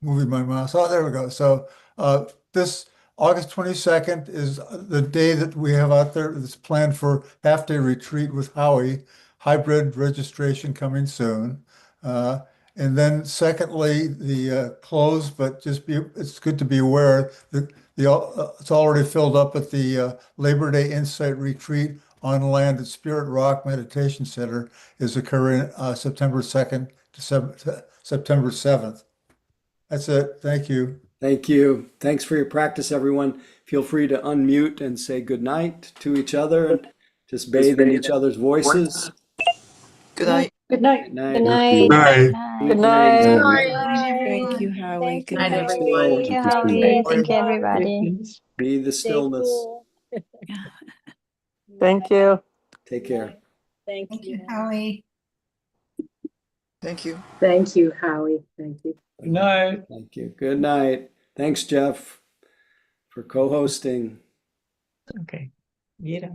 Moving my mouse. Oh, there we go. So this August 22nd is the day that we have out there that's planned for half-day retreat with Howie, hybrid registration coming soon. And then secondly, the close, but it's good to be aware that it's already filled up at the Labor Day Insight Retreat on land at Spirit Rock Meditation Center is occurring September 2nd to September 7th. That's it. Thank you. Thank you. Thanks for your practice, everyone. Feel free to unmute and say good night to each other and just bathe in each other's voices. Good night. Good night. Good Good night. Good night. Good Night. night. Thank you, Howie. Thank Good you, night. Howie. Thank you, Howie. Thank you, everybody. Be the Stay stillness. cool. Thank you. Take care. Thank Thank you. you, Howie. Thank you. Thank you, Howie. Thank you. Good night. Thank you. Good night. Thanks, Jeff, for co-hosting. Okay. Mira.